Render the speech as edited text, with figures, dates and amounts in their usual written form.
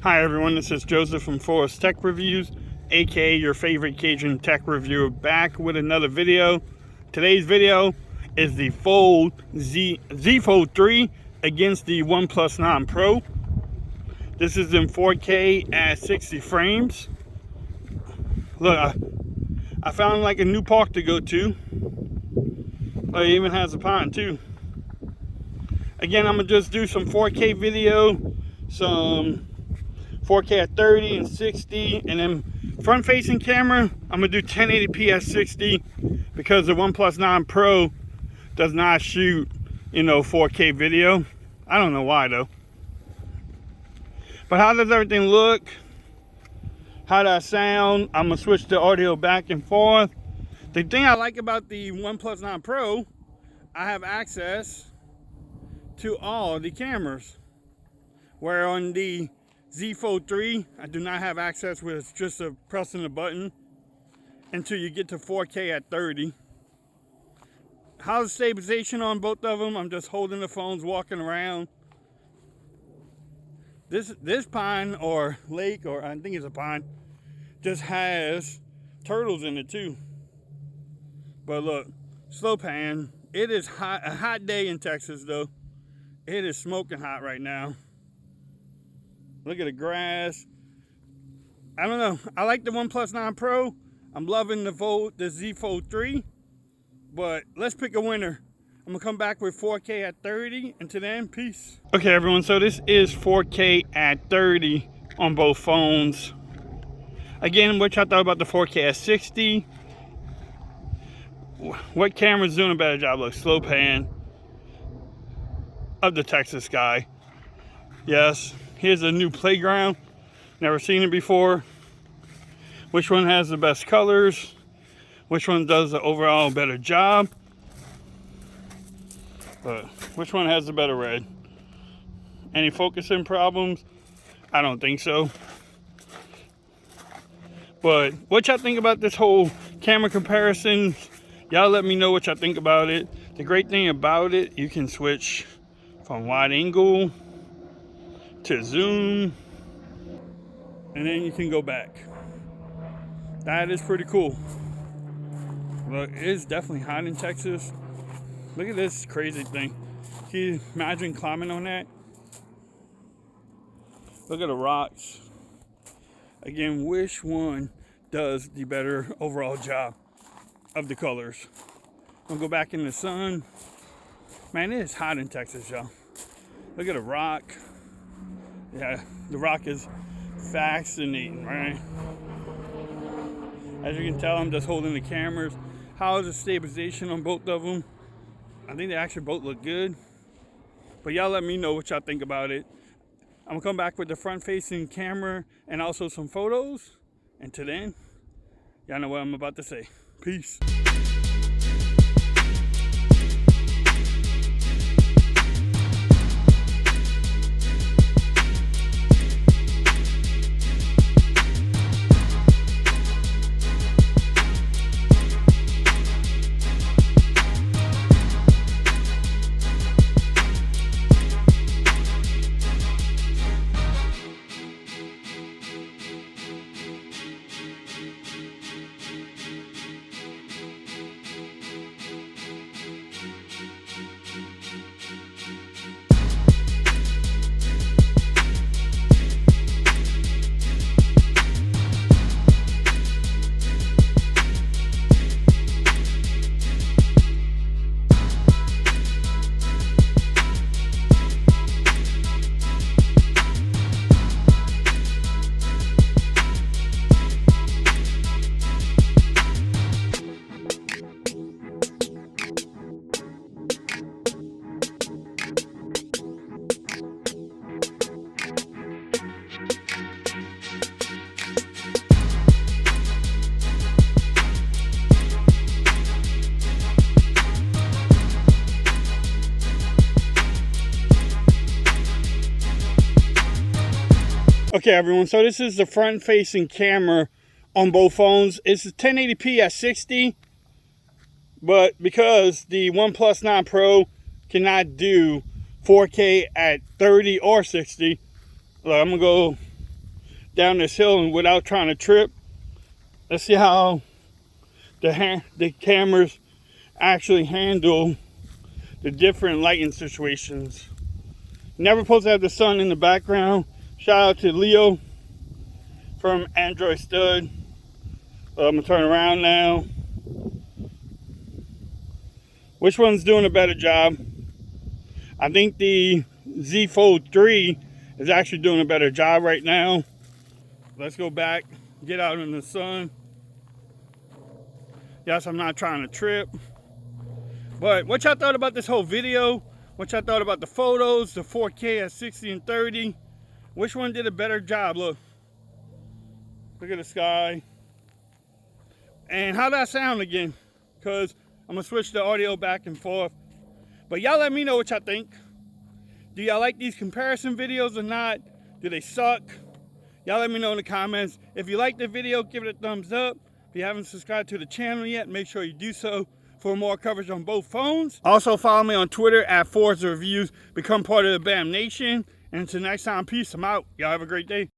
Hi everyone, this is Joseph from Forest Tech Reviews, aka your favorite Cajun tech reviewer, back with another video. Today's video is the Z Fold 3 against the OnePlus 9 Pro. This is in 4K at 60 frames. Look, I found like a new park to go to. Oh, it even has a pond too. Again, I'm gonna just do some 4K video, some 4K at 30 and 60, and then front facing camera I'm gonna do 1080p at 60 because the OnePlus 9 Pro does not shoot 4K video. I don't know why though. But how does everything look? How does that sound? I'm gonna switch the audio back and forth. The thing I like about the OnePlus 9 Pro, I have access to all the cameras, where on the Z Fold 3, I do not have access with just pressing the button until you get to 4K at 30. How's the stabilization on both of them? I'm just holding the phones, walking around. This pond or lake, or I think it's a pond, just has turtles in it too. But look, slow pan. It is hot, a hot day in Texas though. It is smoking hot right now. Look at the grass. I don't know. I like the OnePlus 9 Pro. I'm loving the Z Fold 3. But let's pick a winner. I'm going to come back with 4K at 30. Until then, peace. Okay, everyone. So this is 4K at 30 on both phones. Again, what y'all thought about the 4K at 60? What camera's doing a better job? Look, slow pan of the Texas sky. Yes. Here's a new playground. Never seen it before. Which one has the best colors? Which one does the overall better job? But which one has the better red? Any focusing problems? I don't think so. But what y'all think about this whole camera comparison? Y'all let me know what y'all think about it. The great thing about it, you can switch from wide angle to zoom, and then you can go back. That is pretty cool. Look, it's definitely hot in Texas. Look at this crazy thing. Can you imagine climbing on that? Look at the rocks. Again, which one does the better overall job of the colors? I'm gonna go back in the sun. Man, it is hot in Texas, y'all. Look at the rock. Yeah, the rock is fascinating, right? As you can tell, I'm just holding the cameras. How is the stabilization on both of them? I think they actually both look good. But y'all let me know what y'all think about it. I'm gonna come back with the front-facing camera and also some photos. Until then, y'all know what I'm about to say. Peace. Okay, everyone, so this is the front-facing camera on both phones. It's 1080p at 60, but because the OnePlus 9 Pro cannot do 4K at 30 or 60, look, I'm gonna go down this hill and without trying to trip. Let's see how the cameras actually handle the different lighting situations. Never supposed to have the sun in the background. Shout out to Leo from Android Stud. I'm gonna turn around now. Which one's doing a better job? I think the Z Fold 3 is actually doing a better job right now. Let's go back, get out in the sun. Yes, I'm not trying to trip. But what y'all thought about this whole video? What y'all thought about the photos, the 4K at 60 and 30? Which one did a better job? Look at the sky. And how'd that sound again? Because I'm gonna switch the audio back and forth. But y'all let me know what y'all think. Do y'all like these comparison videos or not? Do they suck? Y'all let me know in the comments. If you like the video, give it a thumbs up. If you haven't subscribed to the channel yet, make sure you do so for more coverage on both phones. Also follow me on Twitter at Forza Reviews. Become part of the BAM Nation. And until next time, peace. I'm out. Y'all have a great day.